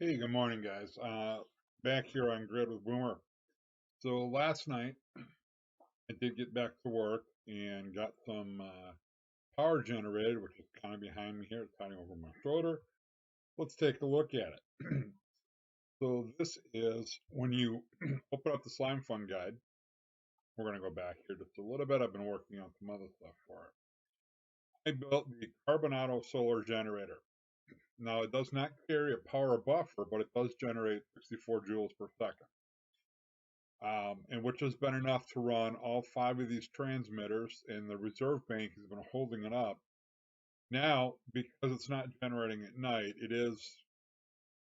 Hey, good morning, guys. Back here on Grid with Boomer. So last night I did get back to work and got some power generated, which is kind of behind me here. It's hiding over my shoulder. Let's take a look at it. So this is when you open up the Slimefun guide. We're going to go back here just a little bit. I've been working on some other stuff for it. I built the Carbonado solar generator. Now it does not carry a power buffer, but it does generate 64 joules per second. And which has been enough to run all 5 of these transmitters, and the reserve bank has been holding it up. Now, because it's not generating at night, it is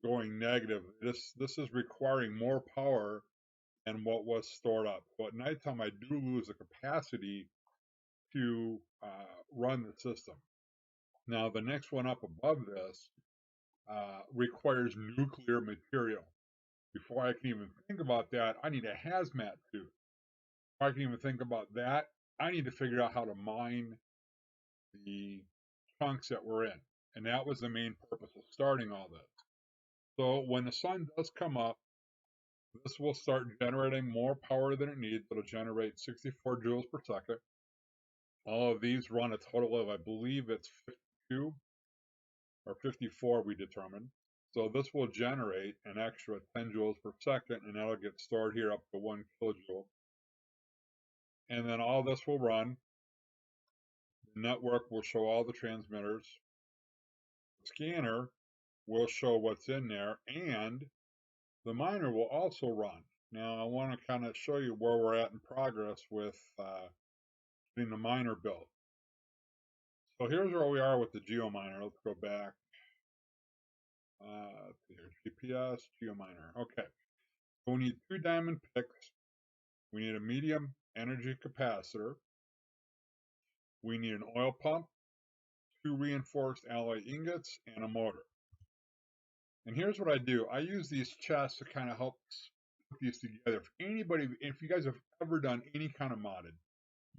going negative. This is requiring more power than what was stored up. So at nighttime, I do lose the capacity to run the system. Now, the next one up above this requires nuclear material. Before I can even think about that, I need a hazmat suit. Before I can even think about that, I need to figure out how to mine the chunks that we're in. And that was the main purpose of starting all this. So when the sun does come up, this will start generating more power than it needs. It'll generate 64 joules per second. All of these run a total of, I believe it's 52 or 54, we determined. So this will generate an extra 10 joules per second, and that'll get stored here up to 1 kilojoule. And then all this will run. The network will show all the transmitters. The scanner will show what's in there, and the miner will also run. Now, I want to kind of show you where we're at in progress with getting the miner built. So here's where we are with the GeoMiner. Let's go back. Here's GPS, GeoMiner. Okay. So we need 2 diamond picks. We need a medium energy capacitor. We need an oil pump, 2 reinforced alloy ingots, and a motor. And here's what I do. I use these chests to kind of help put these together. If you guys have ever done any kind of modded,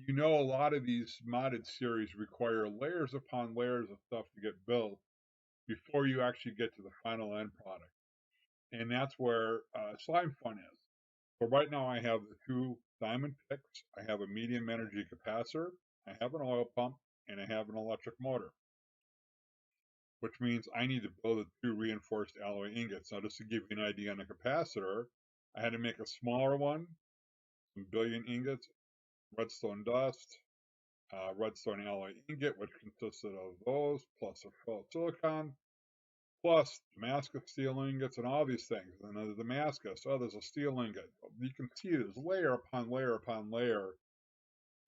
you know a lot of these modded series require layers upon layers of stuff to get built before you actually get to the final end product. And that's where Slimefun is. So right now I have the 2 diamond picks. I have a medium energy capacitor. I have an oil pump, and I have an electric motor, which means I need to build the 2 reinforced alloy ingots. Now, just to give you an idea on the capacitor, I had to make a smaller one, some billion ingots, redstone dust, redstone alloy ingot, which consisted of those, plus a silicon, plus Damascus steel ingots, and all these things. And then the Damascus, there's a steel ingot. You can see there's layer upon layer upon layer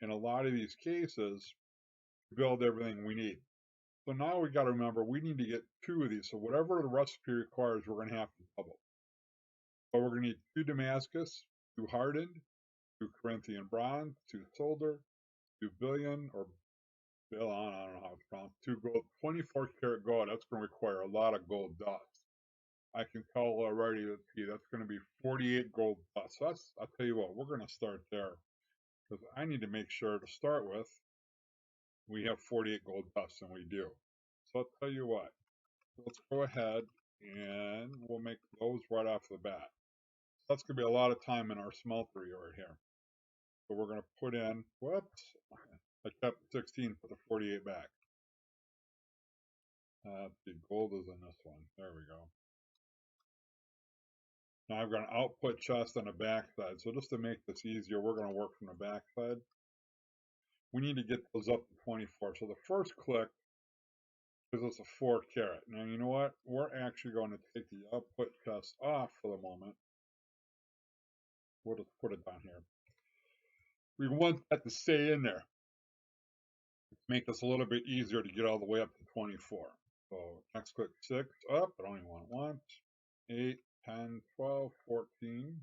in a lot of these cases to build everything we need. So now we got to remember we need to get 2 of these. So whatever the recipe requires, we're going to have to double. So we're going to need 2 Damascus, 2 hardened, 2 Corinthian bronze, 2 solder, 2 billion or bill on, I don't know how it's pronounced, 2 gold, 24 karat gold. That's going to require a lot of gold dust. I can tell already that that's going to be 48 gold dust. So I'll tell you what, we're going to start there because I need to make sure to start with we have 48 gold dust, and we do. So I'll tell you what, let's go ahead and we'll make those right off the bat. So that's going to be a lot of time in our smeltery right here. So we're going to put in, whoops, I kept 16, put the 48 back. The gold is in this one. There we go. Now I've got an output chest on the back side. So just to make this easier, we're going to work from the back side. We need to get those up to 24. So the first click gives us a 4 carat. Now you know what? We're actually going to take the output chest off for the moment. We'll just put it down here. We want that to stay in there. Make this a little bit easier to get all the way up to 24. So next click 6 up. I only want it once. 8, 10, 12, 14,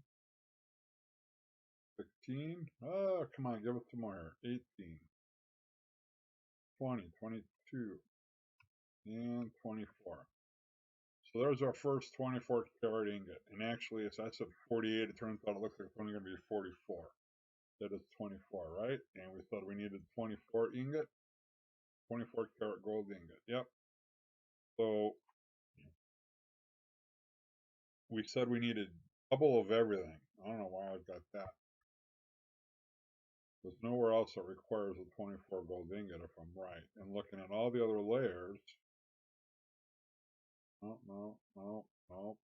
16. Oh, come on, give us some more here. 18, 20, 22, and 24. So there's our first 24 carat ingot. And actually, as I said 48, it turns out it looks like it's only going to be 44. That is 24, right? And we thought we needed 24 ingot, 24 karat gold ingot. Yep. So we said we needed double of everything. I don't know why I've got that. There's nowhere else that requires a 24 gold ingot if I'm right. And looking at all the other layers, no, no, no, no,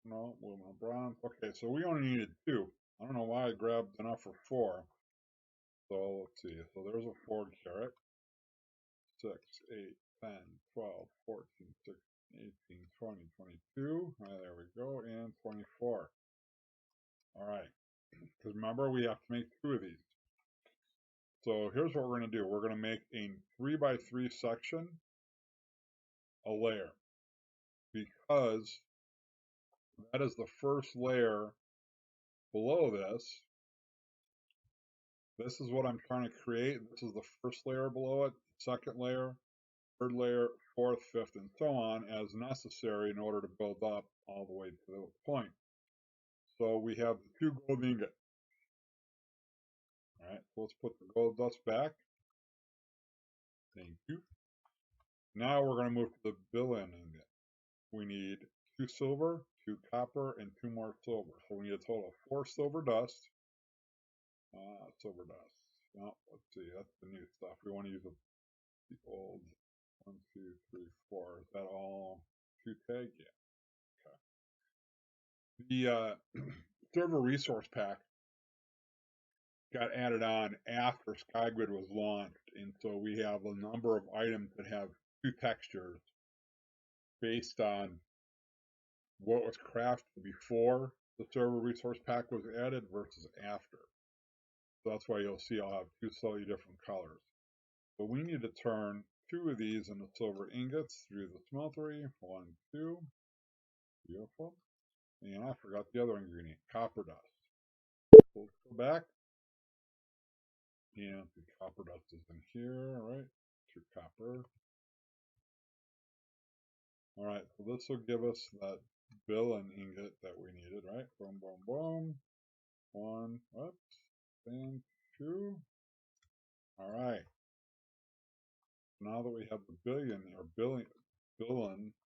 no, aluminum bronze. Okay, so we only needed 2. I don't know why I grabbed enough for 4. So let's see. So there's a 4 carat. 6, 8, 10, 12, 14, 16, 18, 20, 22. There we go. And 24. All right. Because remember, we have to make 2 of these. So here's what we're going to do. We're going to make a 3x3 section, a layer, because that is the first layer below this. This is what I'm trying to create. This is the first layer below it, second layer, third layer, fourth, fifth, and so on as necessary in order to build up all the way to the point. So we have the 2 gold ingot. All right, so let's put the gold dust back. Thank you. Now we're going to move to the billion ingot. We need 2 silver, 2 copper, and 2 more silver. So we need a total of 4 silver dust. Silver dust. No, let's see, that's the new stuff. We want to use the old 1, 2, 3, 4. Is that all 2 tag? Yeah. Okay. The server resource pack got added on after Skygrid was launched, and so we have a number of items that have 2 textures based on what was crafted before the server resource pack was added versus after. So that's why you'll see I'll have 2 slightly different colors. But we need to turn 2 of these into silver ingots through the smeltery. 1, 2. Beautiful. And I forgot the other ingredient, copper dust. So let's go back. And the copper dust is in here, all right? 2 copper. All right, so this will give us that billion ingot that we needed, right? Boom, boom, boom. 1, oops, and 2. All right. Now that we have the billion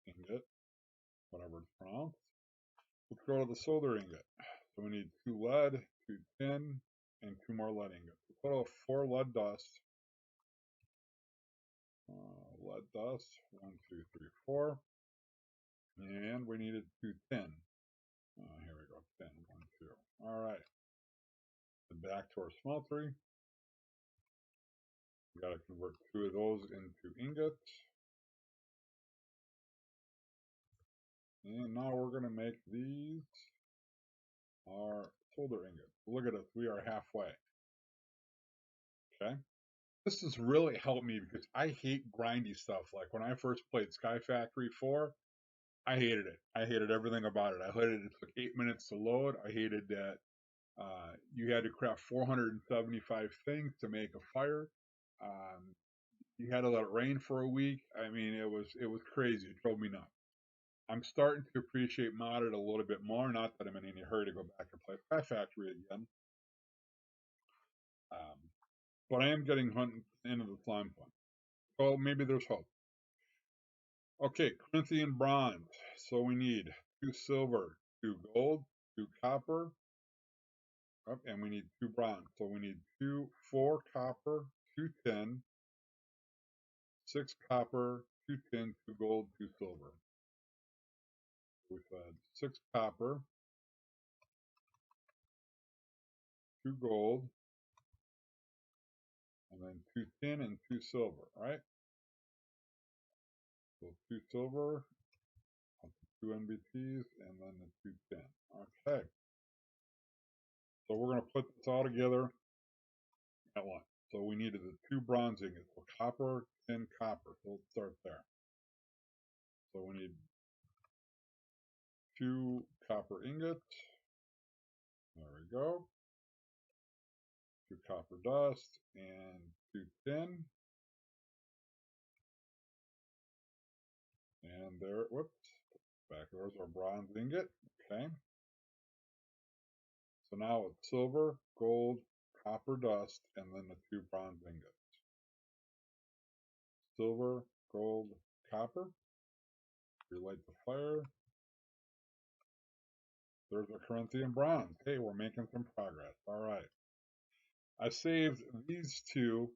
ingot, whatever it's pronounced, let's go to the solder ingot. So we need 2 lead, 2 tin, and 2 more lead ingots. A total of 4 lead dust. Lead dust, 1, 2, 3, 4. And we needed 2 tin. Here we go, 10, 1, 2. All right. And back to our smeltery. We got to convert 2 of those into ingots. And now we're going to make these our solder ingots. Look at us, we are halfway. Okay. This has really helped me because I hate grindy stuff. Like when I first played Sky Factory 4, I hated it. I hated everything about it. I hated it took 8 minutes to load. I hated that you had to craft 475 things to make a fire. You had to let it rain for a week. I mean, it was crazy. It drove me nuts. I'm starting to appreciate modded a little bit more. Not that I'm in any hurry to go back and play Sky Factory again, but I am getting hunted into the Slimefun. So maybe there's hope. Okay, Corinthian bronze. So we need 2 silver, 2 gold, 2 copper, and we need 2 bronze. So we need 4 copper, 2 tin, 6 copper, 2 tin, 2 gold, 2 silver. We've had 6 copper, 2 gold, and then 2 tin and 2 silver, right? So 2 silver, 2 NBTs, and then the 2 tin. Okay. So we're going to put this all together at once. So we needed the 2 bronze ingots. So copper, tin, copper. So let's start there. So we need 2 copper ingots. There we go. 2 copper dust and 2 tin. And there, whoops, back there's our bronze ingot. Okay. So now it's silver, gold, copper dust, and then the 2 bronze ingots. Silver, gold, copper. Relight the fire. There's a Corinthian bronze. Hey, we're making some progress. All right. I saved these two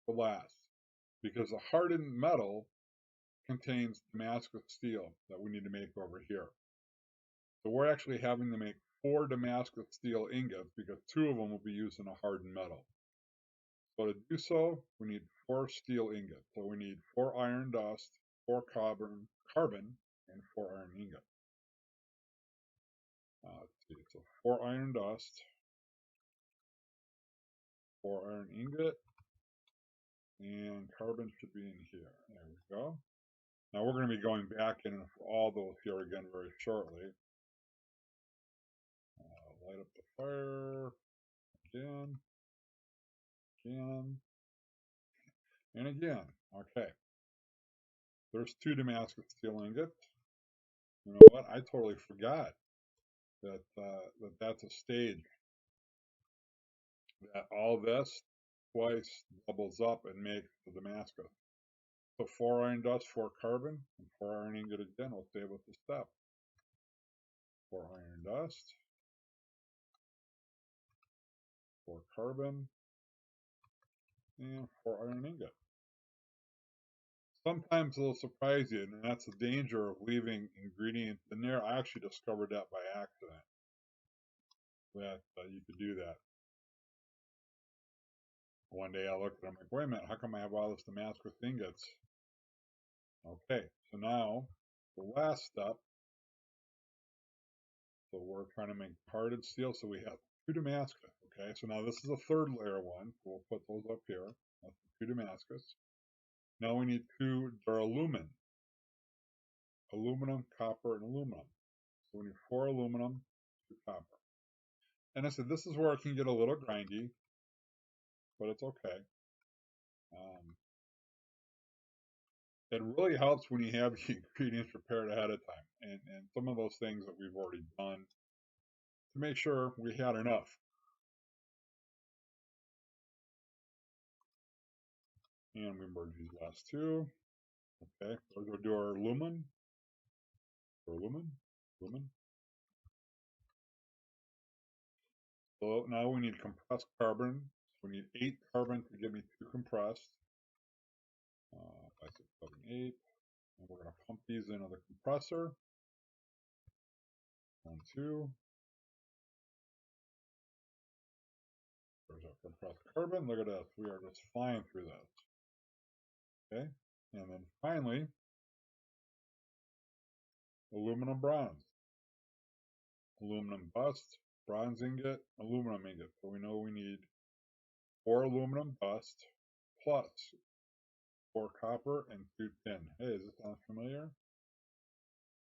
for last because the hardened metal contains Damascus steel that we need to make over here. So we're actually having to make 4 Damascus steel ingots because 2 of them will be used in a hardened metal. So to do so, we need 4 steel ingots. So we need 4 iron dust, 4 carbon, and 4 iron ingot. Let's see, so 4 iron dust, 4 iron ingot, and carbon should be in here. There we go. Now we're going to be going back in for all those here again very shortly. Light up the fire again, and again. Okay. There's 2 Damascus steel ingots. You know what? I totally forgot that that's a stage. That all this twice doubles up and makes the Damascus. So 4 iron dust, 4 carbon, and 4 iron ingot again will save us a step. 4 iron dust, 4 carbon, and 4 iron ingot. Sometimes it'll surprise you, and that's the danger of leaving ingredients in there. I actually discovered that by accident, that you could do that. One day I looked and I'm like, wait a minute, how come I have all this Damascus ingots? Okay, so now the last step. So we're trying to make hardened steel, so we have 2 Damascus. Okay, so now this is a 3rd layer one. So we'll put those up here. That's 2 Damascus. Now we need 2 duralumin. Aluminum, copper, and aluminum. So we need 4 aluminum, 2 copper. And I said, this is where it can get a little grindy, but it's okay. It really helps when you have the ingredients prepared ahead of time. And some of those things that we've already done to make sure we had enough. And we merge these last 2. Okay, so we'll do our lumen. Lumen. So now we need compressed carbon. So we need 8 carbon to give me 2 compressed. 5, 6, 7, 8. And we're going to pump these into the compressor. 1, 2. There's our compressed carbon. Look at this. We are just flying through this. Okay. And then finally, aluminum bronze. Aluminum dust, bronze ingot, aluminum ingot. So we know we need 4 aluminum dust plus 4 copper and 2 tin. Hey, does this sound familiar?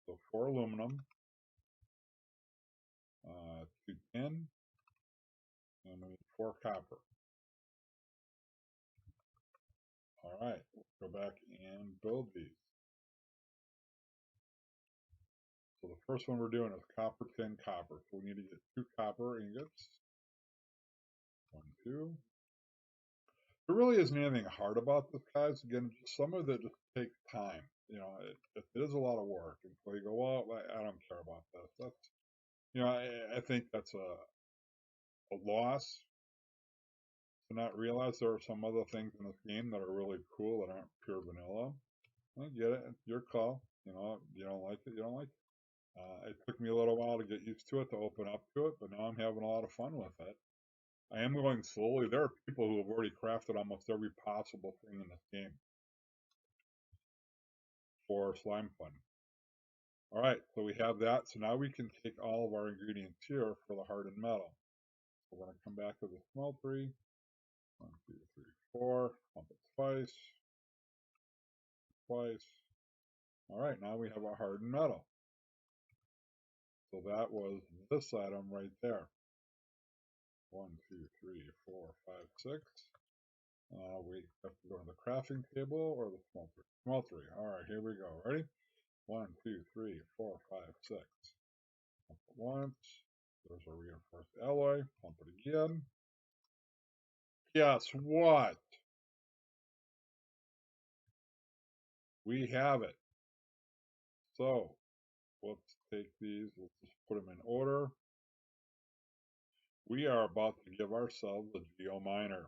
So 4 aluminum, 2 tin, and we need 4 copper. All right, let's go back and build these. So the first one we're doing is copper, tin, copper. So we need to get 2 copper ingots. 1, 2. There really isn't anything hard about this, guys. Again, some of it just takes time. You know, it is a lot of work. And so you go, well, I don't care about this. That's, you know, I think that's a loss to not realize there are some other things in this game that are really cool that aren't pure vanilla. I get it. It's your call. You know, you don't like it, you don't like it. It took me a little while to get used to it, to open up to it, but now I'm having a lot of fun with it. I am going slowly. There are people who have already crafted almost every possible thing in this game for Slimefun. All right, so we have that. So now we can take all of our ingredients here for the hardened metal. So we're going to come back to the smeltery. 1, 2, 3, 4. Pump it twice. Twice. All right, now we have our hardened metal. So that was this item right there. 1, 2, 3, 4, 5, 6. We have to go to the crafting table or the smeltery. Smeltery. All right, here we go. Ready? 1, 2, 3, 4, 5, 6. Pump it once. There's a reinforced alloy. Pump it again. Guess what? We have it. So let's take these, let's just put them in order. We are about to give ourselves a geo miner.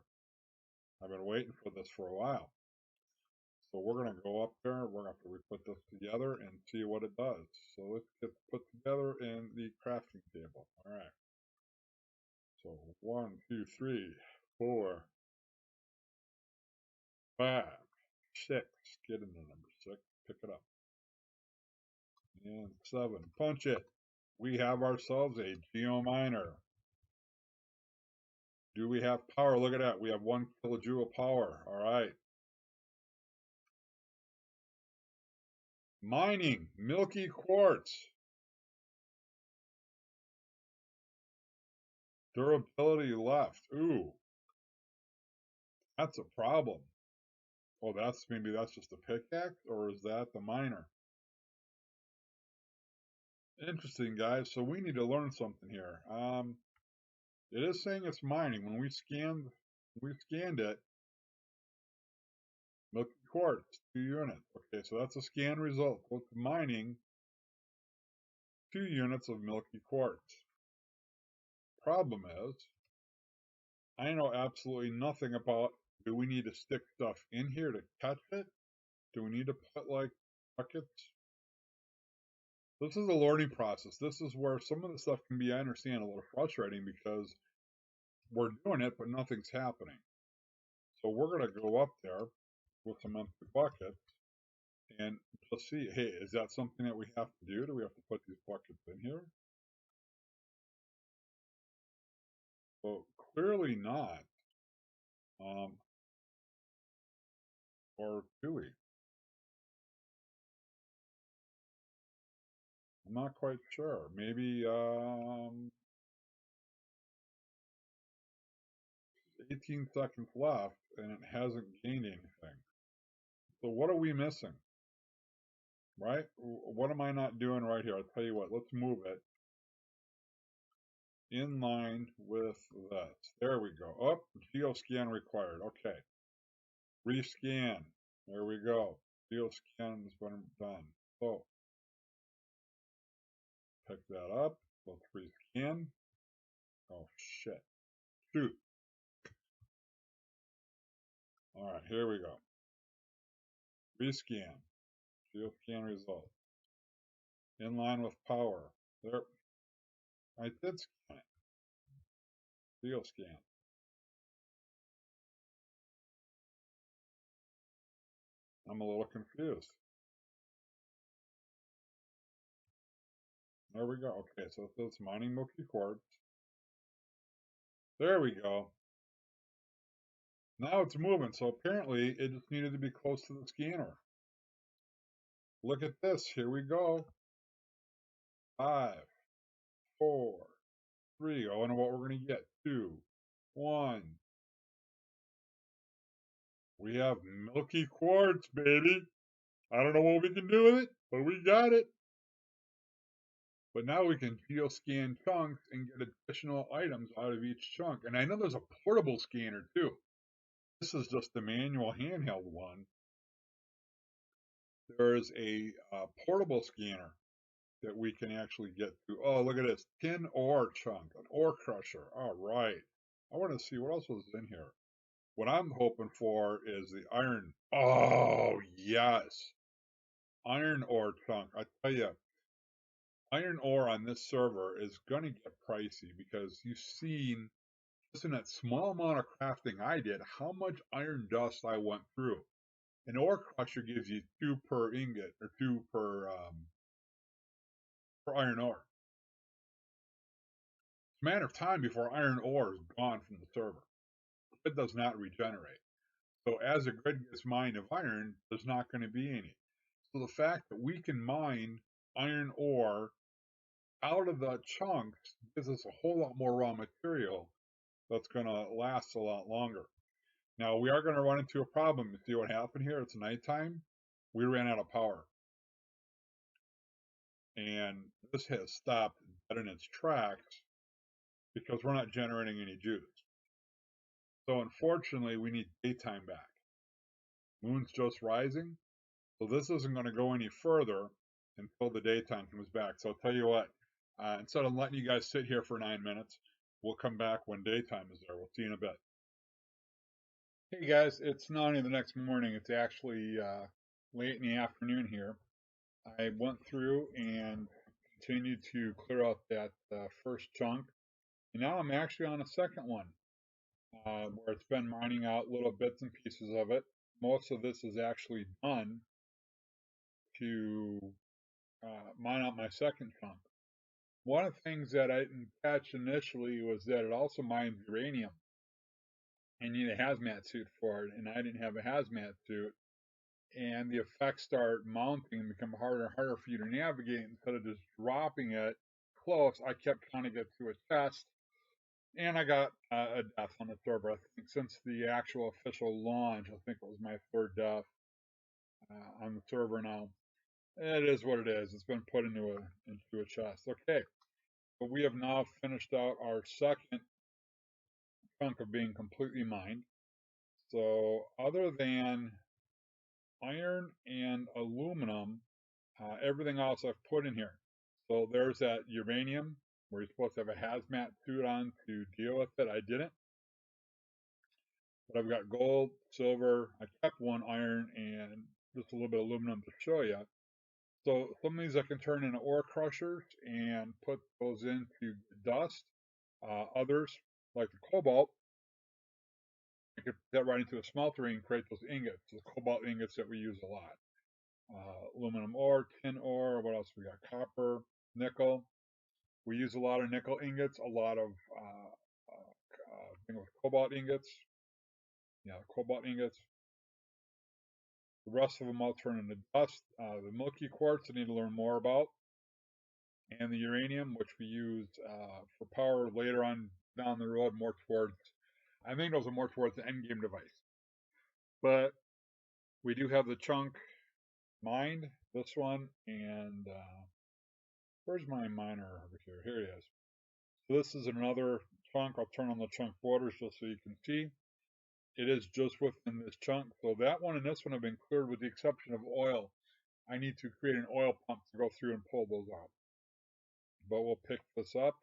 I've been waiting for this for a while. So we're going to go up there, we're going to put this together and see what it does. So let's get put together in the crafting table. All right. So 1, 2, 3, 4, 5, 6. Get into number 6. Pick it up. And 7. Punch it. We have ourselves a geo miner. Do we have power? Look at that. We have 1 kilojoule of power. All right. Mining. Milky quartz. Durability left. Ooh. That's a problem. Oh, maybe that's just a pickaxe, or is that the miner? Interesting, guys. So we need to learn something here. It is saying it's mining. When we scanned it, milky quartz, 2 units. Okay, so that's a scan result. What's mining? 2 units of milky quartz. Problem is, I know absolutely nothing about, do we need to stick stuff in here to catch it? Do we need to put like buckets? This is a learning process. This is where some of the stuff can be, I understand, a little frustrating because we're doing it, but nothing's happening. So we're going to go up there with some empty buckets and just see, hey, is that something that we have to do? Do we have to put these buckets in here? Well, clearly not. Or do we? I'm not quite sure. Maybe 18 seconds left and it hasn't gained anything. So what are we missing? Right? What am I not doing right here? I'll tell you what, let's move it in line with this. There we go. Oh, geoscan required. Okay. Rescan. There we go. Geoscan has been done. So pick that up. Let's rescan. Oh shit. Shoot. Alright, here we go. Rescan. Geoscan result. In line with power. There. I did scan it. Geoscan. I'm a little confused. There we go. Okay, so it's mining milky quartz. There we go. Now it's moving, so apparently it just needed to be close to the scanner. Look at this. Here we go. 5, 4, 3. I wonder what we're going to get. 2, 1. We have milky quartz, baby. I don't know what we can do with it, but we got it. But now we can geoscan chunks and get additional items out of each chunk. And I know there's a portable scanner too. This is just the manual handheld one. There's a portable scanner that we can actually get to. Oh, look at this. Tin ore chunk, an ore crusher. All right. I want to see what else was in here. What I'm hoping for is the iron. Oh, yes. Iron ore chunk. I tell you, iron ore on this server is going to get pricey because you've seen just in that small amount of crafting I did how much iron dust I went through. An ore crusher gives you 2 per ingot or 2 per iron ore. It's a matter of time before iron ore is gone from the server. It does not regenerate. So as a grid gets mined of iron, there's not going to be any. So the fact that we can mine iron ore out of the chunks gives us a whole lot more raw material that's going to last a lot longer. Now we are going to run into a problem. You see what happened here? It's nighttime. We ran out of power. And this has stopped dead in its tracks because we're not generating any juice. So unfortunately, we need daytime back. Moon's just rising. So this isn't going to go any further until the daytime comes back. So I'll tell you what, instead of letting you guys sit here for 9 minutes, we'll come back when daytime is there. We'll see you in a bit. Hey guys, it's not only the next morning, it's actually late in the afternoon here. I went through and continued to clear out that first chunk, and now I'm actually on a second one where it's been mining out little bits and pieces of it. Most of this is actually done to mine out my second chunk. One of the things that I didn't catch initially was that it also mines uranium. And you need a hazmat suit for it, and I didn't have a hazmat suit. And the effects start mounting and become harder and harder for you to navigate. Instead of just dropping it close, I kept trying to get to a chest, and I got a death on the server. I think since the actual official launch, I think it was my third death on the server now. It is what it is. It's been put into a chest. Okay, but we have now finished out our second chunk of being completely mined. So other than iron and aluminum, everything else I've put in here. So there's that uranium where you're supposed to have a hazmat suit on to deal with it. I didn't. But I've got gold, silver. I kept one iron and just a little bit of aluminum to show you. So some of these I can turn into ore crushers and put those into dust. Others, like the cobalt, I could put that right into a smeltery and create those ingots, the cobalt ingots that we use a lot. Aluminum ore, tin ore, what else we got? Copper, nickel. We use a lot of nickel ingots, a lot of thing with cobalt ingots. Yeah, cobalt ingots. The rest of them I'll turn into dust. The milky quartz I need to learn more about. And the uranium, which we use for power later on down the road, more towards, I think those are more towards the end game device. But we do have the chunk mined, this one, and where's my miner over here? Here he is. So this is another chunk. I'll turn on the chunk borders just so you can see. It is just within this chunk. So that one and this one have been cleared with the exception of oil. I need to create an oil pump to go through and pull those out. But we'll pick this up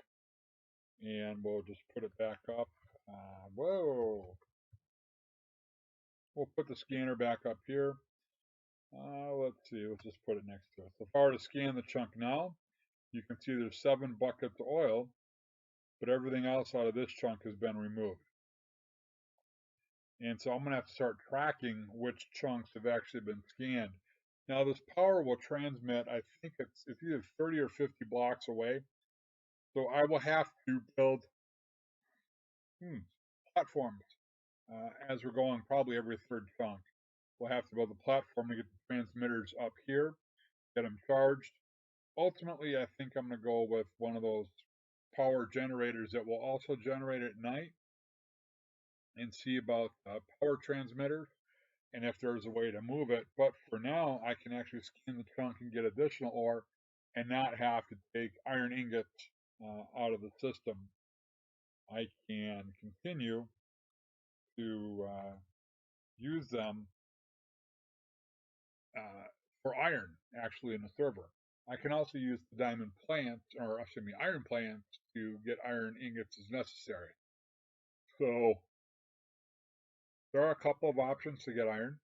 and we'll just put it back up. Whoa. We'll put the scanner back up here. Let's see, let's just put it next to it. So if I were to scan the chunk now, you can see there's 7 buckets of oil, but everything else out of this chunk has been removed. And so I'm going to have to start tracking which chunks have actually been scanned. Now this power will transmit, I think it's either 30 or 50 blocks away. So I will have to build platforms as we're going, probably every third chunk. We'll have to build a platform to get the transmitters up here, get them charged. Ultimately, I think I'm going to go with one of those power generators that will also generate at night and see about power transmitters and if there's a way to move it. But for now, I can actually scan the trunk and get additional ore and not have to take iron ingots out of the system. I can continue to use them for iron, actually, in the server. I can also use the diamond plants, or excuse me, iron plants to get iron ingots as necessary. So there are a couple of options to get iron.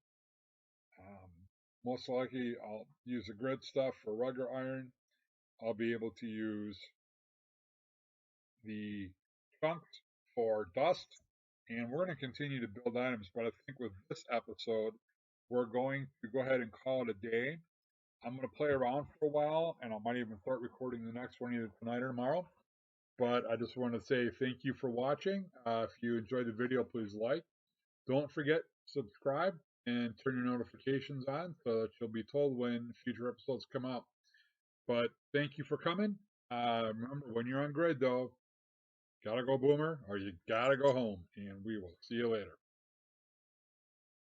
Most likely I'll use the grid stuff for regular iron. I'll be able to use the chunks for dust, and we're going to continue to build items, but I think with this episode, we're going to go ahead and call it a day. I'm going to play around for a while, and I might even start recording the next one either tonight or tomorrow. But I just want to say thank you for watching. If you enjoyed the video, please like. Don't forget to subscribe and turn your notifications on so that you'll be told when future episodes come out. But thank you for coming. Remember, when you're on grid, though, gotta go boomer or you gotta go home. And we will see you later.